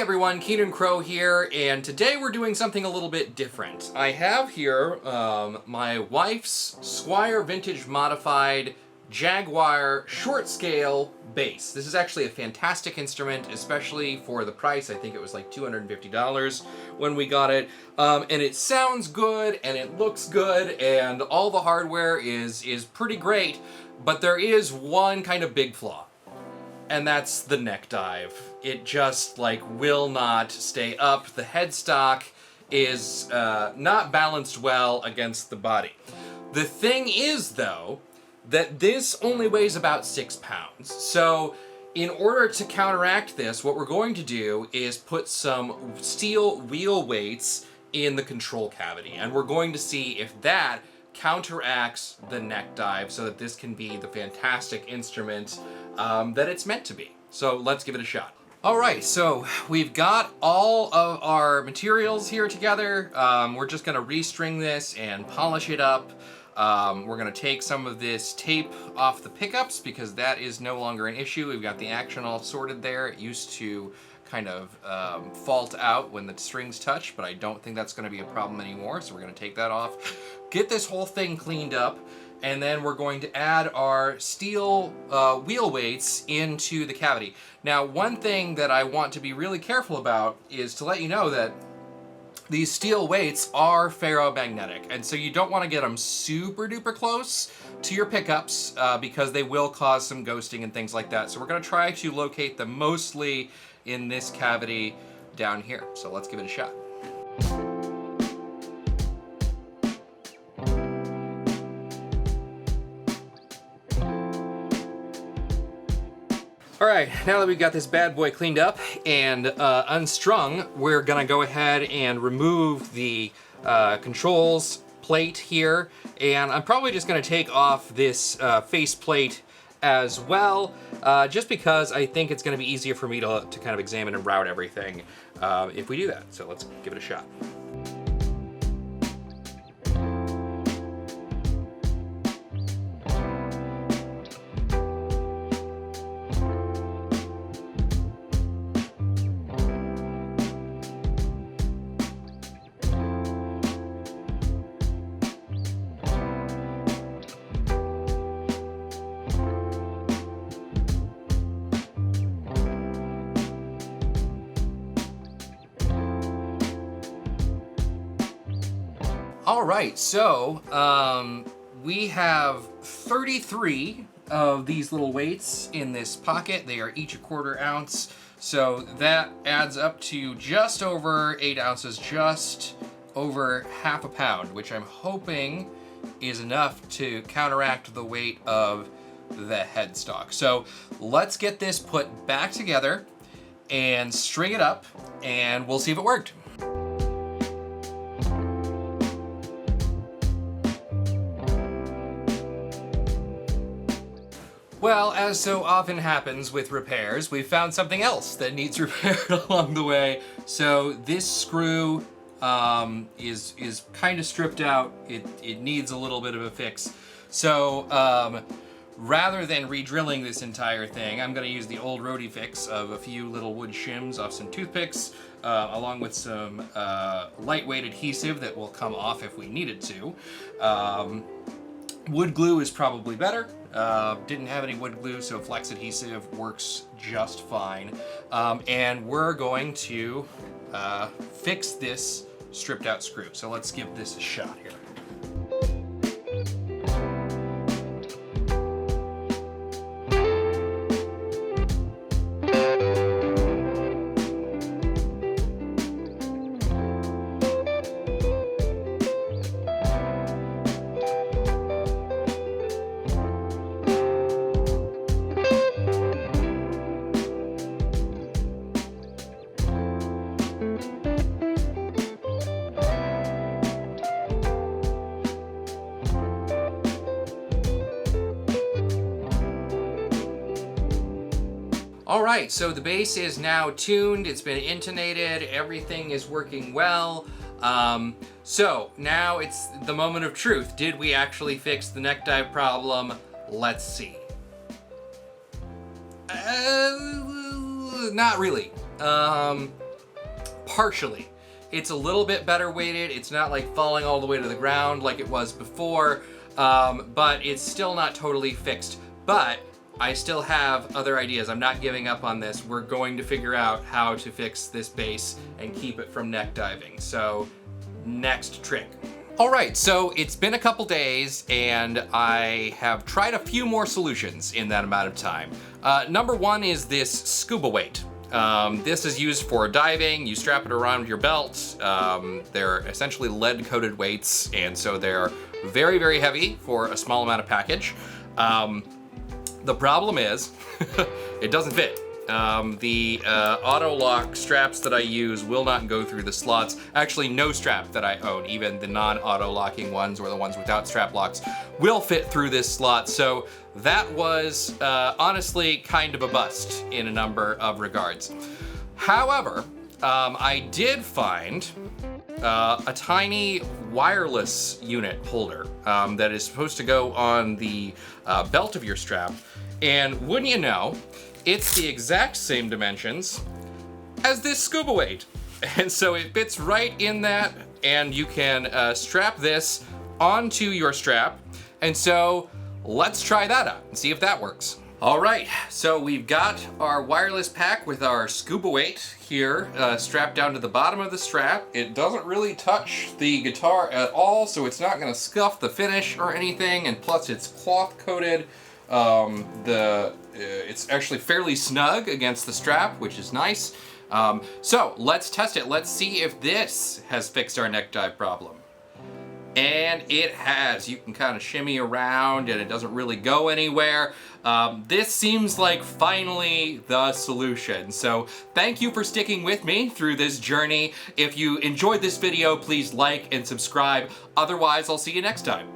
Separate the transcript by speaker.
Speaker 1: everyone, Keenan Crow here, and today we're doing something a little bit different. I have here my wife's Squier vintage modified Jaguar short scale bass. This is actually a fantastic instrument, especially for the price. I think it was like $250 when we got it. And it sounds good, and it looks good, and all the hardware is pretty great, but there is one kind of big flaw. And that's the neck dive. It just will not stay up. The headstock is not balanced well against the body. The thing is, though, that this only weighs about 6 pounds. So in order to counteract this, what we're going to do is put some steel wheel weights in the control cavity. And we're going to see if that counteracts the neck dive so that this can be the fantastic instrument that it's meant to be. So let's give it a shot. All right, so we've got all of our materials here together. We're just gonna restring this and polish it up. We're gonna take some of this tape off the pickups because that is no longer an issue. We've got the action all sorted there. It used to kind of fault out when the strings touch, but I don't think that's gonna be a problem anymore, so we're gonna take that off. Get this whole thing cleaned up, and then we're going to add our steel wheel weights into the cavity. Now, one thing that I want to be really careful about is to let you know that these steel weights are ferromagnetic, and so you don't want to get them super duper close to your pickups because they will cause some ghosting and things like that. So we're going to try to locate them mostly in this cavity down here. So let's give it a shot. All right, now that we've got this bad boy cleaned up and unstrung, we're gonna go ahead and remove the controls plate here. And I'm probably just gonna take off this face plate as well, just because I think it's gonna be easier for me to kind of examine and route everything if we do that. So let's give it a shot. All right, so we have 33 of these little weights in this pocket. They are each a 1/4 ounce, so that adds up to just over 8 ounces, just over half a pound, which I'm hoping is enough to counteract the weight of the headstock. So let's get this put back together and string it up, and we'll see if it worked. Well, as so often happens with repairs, we found something else that needs repaired along the way. So this screw is kind of stripped out. It needs a little bit of a fix. So rather than re-drilling this entire thing, I'm gonna use the old roadie fix of a few little wood shims off some toothpicks, along with some lightweight adhesive that will come off if we needed to. Wood glue is probably better. Didn't have any wood glue, so flex adhesive works just fine. And we're going to fix this stripped out screw. So let's give this a shot here. All right, so the bass is now tuned, it's been intonated, everything is working well. So now it's the moment of truth. Did we actually fix the neck dive problem? Let's see. Not really. partially. It's a little bit better weighted. It's not like falling all the way to the ground like it was before, but it's still not totally fixed. But I still have other ideas. I'm not giving up on this. We're going to figure out how to fix this base and keep it from neck diving. So, next trick. All right, so it's been a couple days and I have tried a few more solutions in that amount of time. Number one is this scuba weight. This is used for diving. You strap it around your belt. They're essentially lead-coated weights, and so they're very, very heavy for a small amount of package. The problem is, it doesn't fit. The auto lock straps that I use will not go through the slots. Actually, no strap that I own, even the non-auto locking ones or the ones without strap locks, will fit through this slot. So that was honestly kind of a bust in a number of regards. However, I did find a tiny wireless unit holder that is supposed to go on the belt of your strap. And wouldn't you know, it's the exact same dimensions as this scuba weight. And so it fits right in that, and you can strap this onto your strap. And so let's try that out and see if that works. All right, so we've got our wireless pack with our scuba weight here strapped down to the bottom of the strap. It doesn't really touch the guitar at all, so it's not gonna scuff the finish or anything, and plus it's cloth coated. It's actually fairly snug against the strap, which is nice. So let's test it. Let's see if this has fixed our neck dive problem. And it has. You can kind of shimmy around and it doesn't really go anywhere. This seems like finally the solution. So thank you for sticking with me through this journey. If you enjoyed this video, please like and subscribe. Otherwise, I'll see you next time.